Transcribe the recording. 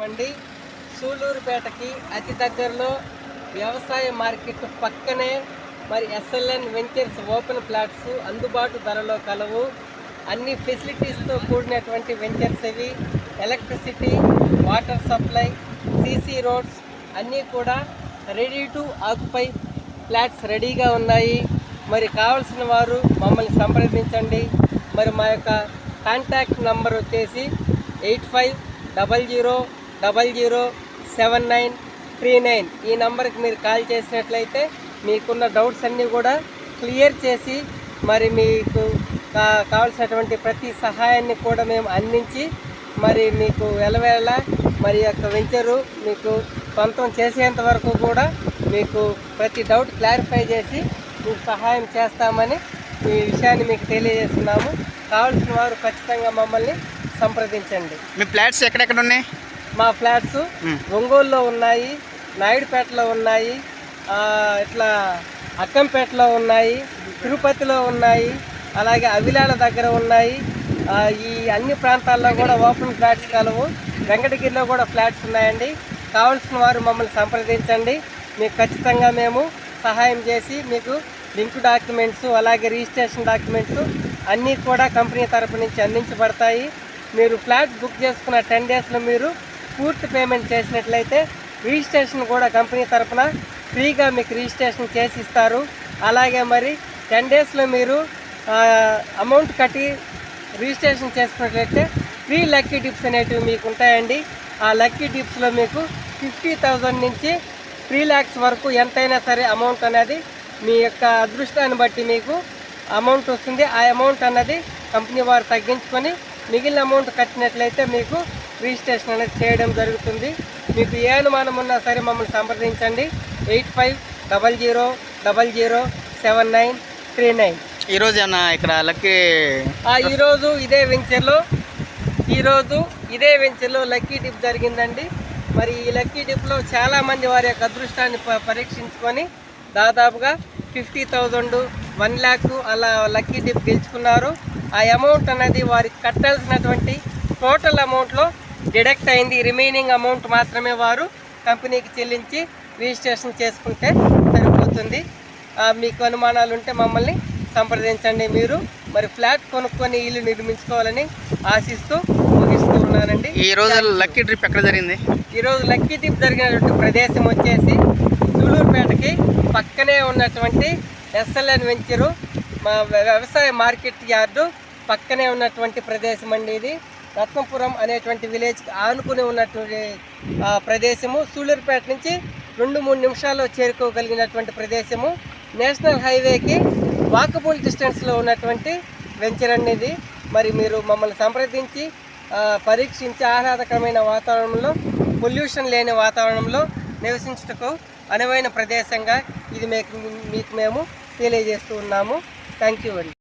అండి. సూళ్ళూరుపేటకి అతి దగ్గరలో వ్యవసాయ మార్కెట్ పక్కనే మరి ఎస్ఎల్ఎన్ వెంచర్స్ ఓపెన్ ప్లాట్స్ అందుబాటు ధరలో కలవు. అన్ని ఫెసిలిటీస్తో కూడినటువంటి వెంచర్స్ ఇవి. Electricity, water supply, CC roads అన్నీ కూడా రెడీ టు ఆక్యుపై ఫ్లాట్స్ రెడీగా ఉన్నాయి. మరి కావాల్సిన వారు మమ్మల్ని సంప్రదించండి. మరి మా యొక్క కాంటాక్ట్ నంబర్ వచ్చేసి 8500007939. ఈ నంబర్కి మీరు కాల్ చేసినట్లయితే మీకున్న డౌట్స్ అన్నీ కూడా క్లియర్ చేసి మరి మీకు కావాల్సినటువంటి ప్రతి సహాయాన్ని కూడా మేము అందించి మరి మీకు ఎలవేళ మరి యొక్క వెంచరు మీకు సొంతం చేసేంత వరకు కూడా మీకు ప్రతి డౌట్ క్లారిఫై చేసి మీకు సహాయం చేస్తామని ఈ విషయాన్ని మీకు తెలియజేస్తున్నాము. కావాల్సిన వారు ఖచ్చితంగా మమ్మల్ని సంప్రదించండి. మీ ఫ్లాట్స్ ఎక్కడెక్కడ ఉన్నాయి? మా ఫ్లాట్స్ ఒంగోలులో ఉన్నాయి, నాయుడుపేటలో ఉన్నాయి, ఇట్లా అక్కంపేటలో ఉన్నాయి, తిరుపతిలో ఉన్నాయి, అలాగే అవిలాల దగ్గర ఉన్నాయి. ఈ అన్ని ప్రాంతాల్లో కూడా ఓపెన్ ఫ్లాట్స్ కలవు. వెంకటగిరిలో కూడా ఫ్లాట్స్ ఉన్నాయండి. కావాల్సిన వారు మమ్మల్ని సంప్రదించండి. మీకు ఖచ్చితంగా మేము సహాయం చేసి మీకు లింక్ డాక్యుమెంట్స్ అలాగే రిజిస్ట్రేషన్ డాక్యుమెంట్స్ అన్నీ కూడా కంపెనీ తరపు నుంచి అందించబడతాయి. మీరు ఫ్లాట్ బుక్ చేసుకున్న 10 డేస్లో మీరు పూర్తి పేమెంట్ చేసినట్లయితే రిజిస్ట్రేషన్ కూడా కంపెనీ తరపున ఫ్రీగా మీకు రిజిస్ట్రేషన్ చేసి ఇస్తారు. అలాగే మరి 10 డేస్లో మీరు అమౌంట్ కట్టి రిజిస్ట్రేషన్ చేసుకున్నట్లయితే ఫ్రీ లక్కీ డిప్స్ అనేటివి మీకు ఉంటాయండి. ఆ లక్కీ డిప్స్లో మీకు 50,000 నుంచి 3 lakhs వరకు ఎంతైనా సరే అమౌంట్ అనేది మీ యొక్క అదృష్టాన్ని బట్టి మీకు అమౌంట్ వస్తుంది. ఆ అమౌంట్ అన్నది కంపెనీ వారు తగ్గించుకొని మిగిలిన అమౌంట్ కట్టినట్లయితే మీకు రిజిస్ట్రేషన్ అనేది చేయడం జరుగుతుంది. మీకు ఏ అనుమానం ఉన్నా సరే మమ్మల్ని సంప్రదించండి. 8500007939. ఈరోజు ఏమన్నా ఇక్కడ లక్కీ ఈరోజు ఇదే వెంచర్లో లక్కీ డిప్ జరిగిందండి. మరి ఈ లక్కీ డిప్లో చాలామంది వారి యొక్క అదృష్టాన్ని పరీక్షించుకొని దాదాపుగా 50,000, 1 lakh అలా లక్కీ డిప్ గెలుచుకున్నారు. ఆ అమౌంట్ అనేది వారికి కట్టాల్సినటువంటి టోటల్ అమౌంట్లో డిడక్ట్ అయింది. రిమైనింగ్ అమౌంట్ మాత్రమే వారు కంపెనీకి చెల్లించి రిజిస్ట్రేషన్ చేసుకుంటే సరిపోతుంది. మీకు అనుమానాలు ఉంటే మమ్మల్ని సంప్రదించండి. మీరు మరి ఫ్లాట్ కొనుక్కొని ఇల్లు నిర్మించుకోవాలని ఆశిస్తూ ముగిస్తూ ఉన్నానండి. ఈరోజు లక్కీ ట్రిప్ ఎక్కడ జరిగింది? ఈరోజు లక్కీ ట్రిప్ జరిగినటువంటి ప్రదేశం వచ్చేసి సూళ్ళూరుపేటకి పక్కనే ఉన్నటువంటి ఎస్ఎల్ఎన్ వెంచరు మా వ్యవసాయ మార్కెట్ యార్డు పక్కనే ఉన్నటువంటి ప్రదేశం అండి. ఇది రత్నపురం అనేటువంటి విలేజ్కి ఆనుకుని ఉన్నటువంటి ప్రదేశము. సూళ్ళూరుపేట నుంచి 2-3 నిమిషాల్లో చేరుకోగలిగినటువంటి ప్రదేశము. నేషనల్ హైవేకి వాకబుల్ డిస్టెన్స్లో ఉన్నటువంటి వెంచర్ అనేది. మరి మీరు మమ్మల్ని సంప్రదించి పరీక్షించి ఆహ్లాదకరమైన వాతావరణంలో, పొల్యూషన్ లేని వాతావరణంలో నివసించుటకు అనువైన ప్రదేశంగా ఇది మీకు మేము తెలియజేస్తూ ఉన్నాము. థ్యాంక్ యూ అండి.